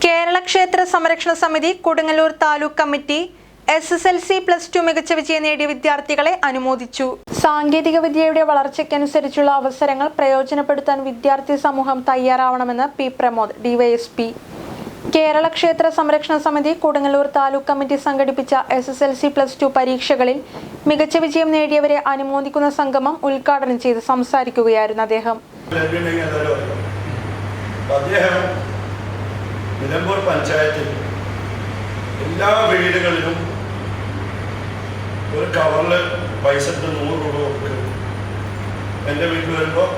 കേരള ക്ഷേത്ര സംരക്ഷണ സമിതി കൊടുങ്ങല്ലൂർ താലൂക്ക് കമ്മിറ്റി SSLC+2 മികച്ച വിജയം നേടിയ വിദ്യാർത്ഥികളെ അനുമോദിച്ചു. സാങ്കേതിക വിദ്യയുടെ വളർച്ചയ്ക്കനുസരിച്ചുള്ള അവസരങ്ങൾ പ്രയോജനപ്പെടുത്താൻ വിദ്യാർത്ഥി സമൂഹം തയ്യാറാവണമെന്ന് പി പ്രമോദ് ഡിവൈഎസ്പി. കേരള ക്ഷേത്ര സംരക്ഷണ സമിതി കൊടുങ്ങല്ലൂർ താലൂക്ക് കമ്മിറ്റി സംഘടിപ്പിച്ച SSLC+2 പരീക്ഷകളിൽ മികച്ച വിജയം നേടിയവരെ അനുമോദിക്കുന്ന സംഗമം ഉദ്ഘാടനം ചെയ്ത് സംസാരിക്കുകയായിരുന്നു അദ്ദേഹം. നിലമ്പൂർ പഞ്ചായത്തിൽ എല്ലാ വീടുകളിലും ഒരു കവറിൽ പൈസ ഇട്ട് 100 രൂപ കൊടുക്കുക. എൻ്റെ വീട്ടിൽ വരുമ്പോൾ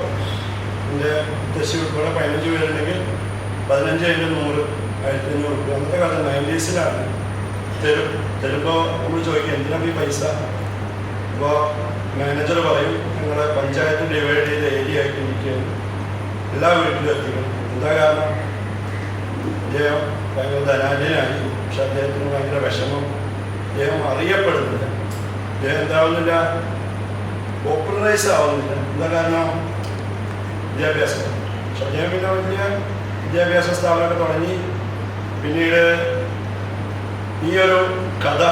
എൻ്റെ ദശ ഉൾപ്പെടെ 15 പേരുണ്ടെങ്കിൽ 15 × 100 1500 രൂപ. അന്നത്തെ കാലത്ത് 90s തരുമ്പോൾ നമ്മൾ ചോദിക്കുക എന്തിനാണ് ഈ പൈസ. അപ്പോൾ മാനേജർ പറയും ഞങ്ങളുടെ പഞ്ചായത്ത് ഡിവൈഡ് ചെയ്ത ഏരിയ ആയിട്ട് ഇരിക്കുകയാണ്, എല്ലാ വീട്ടിലും എത്തിക്കണം. എന്താ കാരണം? അദ്ദേഹം ഭയങ്കര ധനാഢ്യനായി, പക്ഷെ അദ്ദേഹത്തിന് ഭയങ്കര വിഷമം. അദ്ദേഹം അറിയപ്പെടുന്നില്ല, അദ്ദേഹം എന്താവുന്നില്ല, പോപ്പുലറൈസ് ആവുന്നില്ല. എന്താ കാരണം? വിദ്യാഭ്യാസം. പക്ഷെ അദ്ദേഹം പിന്നെ വലിയ വിദ്യാഭ്യാസ സ്ഥാപനമൊക്കെ തുടങ്ങി. പിന്നീട് ഈ ഒരു കഥ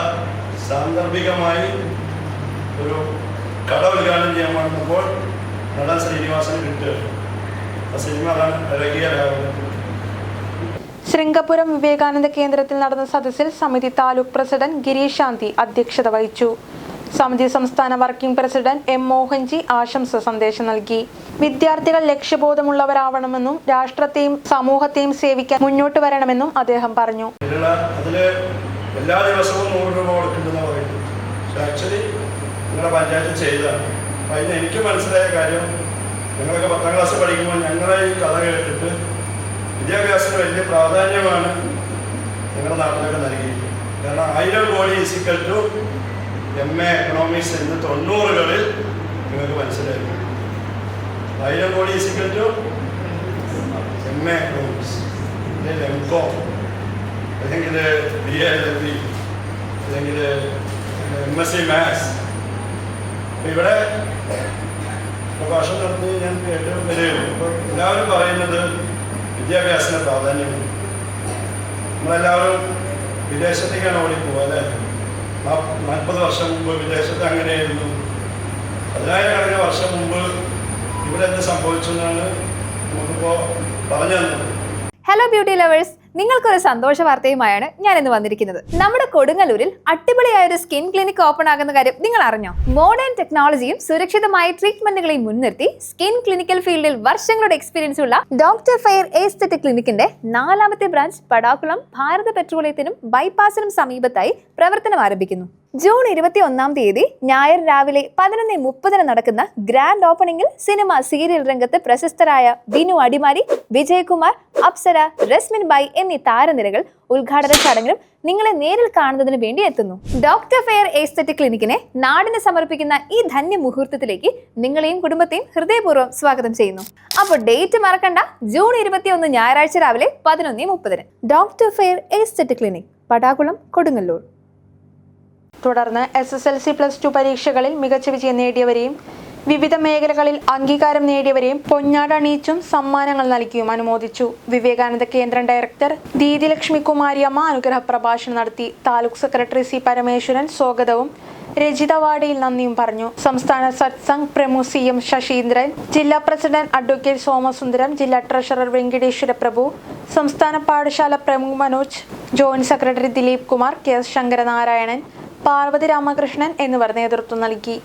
സാന്ദർഭികമായി ഒരു കഥ ഉദ്ഘാടനം ചെയ്യാൻ വന്നപ്പോൾ നടൻ ശ്രീനിവാസന് കിട്ടുക. ആ സിനിമ അതാണ് അഴകിയ രാവണൻ. ശൃംഗപുരം വിവേകാനന്ദ കേന്ദ്രത്തിൽ നടന്ന സദസ്സിൽ സമിതി താലൂക്ക് പ്രസിഡന്റ് ഗിരീഷ് ശാന്തി അധ്യക്ഷത വഹിച്ചു. സമിതി സംസ്ഥാന വർക്കിംഗ് പ്രസിഡന്റ് M മോഹൻജി ആശംസ സന്ദേശം നൽകി. വിദ്യാർത്ഥികൾ ലക്ഷ്യബോധമുള്ളവരാവണമെന്നും രാഷ്ട്രത്തെയും സമൂഹത്തെയും സേവിക്കാൻ മുന്നോട്ട് വരണമെന്നും അദ്ദേഹം പറഞ്ഞു. എല്ലാ ദിവസവും 100 രൂപ കൊടുക്കുന്നുണ്ടെന്ന് പറയുന്നത് ആക്ച്വലി നിങ്ങളുടെ പഞ്ചായത്ത് ചെയ്തതാണ്. അതിന് എനിക്ക് മനസ്സിലായ കാര്യം, ഞങ്ങളൊക്കെ 10ാം ക്ലാസ് പഠിക്കുമ്പോൾ ഞങ്ങളെ ഈ കഥ കേട്ടിട്ട് വിദ്യാഭ്യാസത്തിന് വലിയ പ്രാധാന്യമാണ് ഞങ്ങളുടെ നാട്ടിലൊക്കെ നൽകിയിട്ടുള്ളത്. കാരണം 1000 കോടി = MA എക്കണോമിക്സ് എന്ന് 90കളിൽ നിങ്ങൾക്ക് മനസ്സിലായി. 1000 കോടി = MA എക്കണോമിക്സ്, അല്ലെങ്കിൽ MCOM, അല്ലെങ്കിൽ BA-LLB, അല്ലെങ്കിൽ MSc മാത്സ്. ഇവിടെ പ്രഭാഷണം നടത്തി ഞാൻ കേട്ട് വരികയുള്ളൂ. അപ്പോൾ എല്ലാവരും പറയുന്നത് വിദ്യാഭ്യാസത്തിന് പ്രാധാന്യമുണ്ട്. നമ്മളെല്ലാവരും വിദേശത്തേക്കാണ് ഓടിപ്പോവുക അല്ലേ? 40 വർഷം മുമ്പ് വിദേശത്ത് അങ്ങനെയായിരുന്നു. 10,000 വർഷം മുമ്പ് ഇവിടെ എന്ത് സംഭവിച്ചു എന്നാണ് നമുക്കിപ്പോൾ പറഞ്ഞു തന്നത്. ഹലോ ബ്യൂട്ടി ലവേഴ്സ്, നിങ്ങൾക്കൊരു സന്തോഷ വാർത്തയുമായാണ് ഞാൻ ഇന്ന് വന്നിരിക്കുന്നത്. നമ്മുടെ കൊടുങ്ങല്ലൂരിൽ അടിപൊളിയായ ഒരു സ്കിൻ ക്ലിനിക് ഓപ്പൺ ആകുന്ന കാര്യം നിങ്ങൾ അറിഞ്ഞോ? മോഡേൺ ടെക്നോളജിയും സുരക്ഷിതമായ ട്രീറ്റ്മെന്റുകളെയും മുൻനിർത്തി സ്കിൻ ക്ലിനിക്കൽ ഫീൽഡിൽ വർഷങ്ങളുടെ എക്സ്പീരിയൻസ് ഉള്ള ഡോക്ടർ ഫെയർ എസ്തെറ്റിക് ക്ലിനിക്കിന്റെ 4ാമത്തെ ബ്രാഞ്ച് പടാക്കുളം ഭാരത പെട്രോളിയത്തിനും ബൈപ്പാസിനും സമീപത്തായി പ്രവർത്തനം ആരംഭിക്കുന്നു. ജൂൺ 21-ാം തീയതി ഞായർ രാവിലെ 11:30 നടക്കുന്ന ഗ്രാൻഡ് ഓപ്പണിംഗിൽ സിനിമ സീരിയൽ രംഗത്ത് പ്രശസ്തരായ ബിനു അടിമാലി, വിജയകുമാർ, അപ്സര, റസ്മിൻ ബായ് എന്നീ താരനിരകൾ ഉദ്ഘാടന ചടങ്ങിലും നിങ്ങളെ നേരിൽ കാണുന്നതിന് വേണ്ടി എത്തുന്നു. ഡോക്ടർ ഫെയർ എസ്തെറ്റിക് ക്ലിനിക്കിനെ നാടിന് സമർപ്പിക്കുന്ന ഈ ധന്യ മുഹൂർത്തത്തിലേക്ക് നിങ്ങളെയും കുടുംബത്തെയും ഹൃദയപൂർവ്വം സ്വാഗതം ചെയ്യുന്നു. അപ്പോൾ ഡേറ്റ് മറക്കണ്ട, ജൂൺ 21 ഞായറാഴ്ച രാവിലെ 11:30. Doctor fair aesthetic clinic, Padakulam, Kodungallur. തുടർന്ന് SSLC+2 പരീക്ഷകളിൽ മികച്ച വിജയം നേടിയവരെയും വിവിധ മേഖലകളിൽ അംഗീകാരം നേടിയവരെയും പൊന്നാടണിയിച്ചും സമ്മാനങ്ങൾ നൽകിയും അനുമോദിച്ചു. വിവേകാനന്ദ കേന്ദ്രം ഡയറക്ടർ ദീദിലക്ഷ്മി കുമാരിയമ്മ അനുഗ്രഹ പ്രഭാഷണം നടത്തി. താലൂക്ക് സെക്രട്ടറി C പരമേശ്വരൻ സ്വാഗതവും രജിത വാടിയിൽ നന്ദിയും പറഞ്ഞു. സംസ്ഥാന സത്സംഗ് പ്രമുഖ് CM ശശീന്ദ്രൻ, ജില്ലാ പ്രസിഡന്റ് അഡ്വക്കേറ്റ് സോമസുന്ദരം, ജില്ലാ ട്രഷറർ വെങ്കിടേശ്വര പ്രഭു, സംസ്ഥാന പാഠശാല പ്രമുഖ് Manoj, joint secretary Dileep Kumar, KS Sankaranarayanan, Parvathi Ramakrishnan എന്നിവർ നേതൃത്വം നൽകി.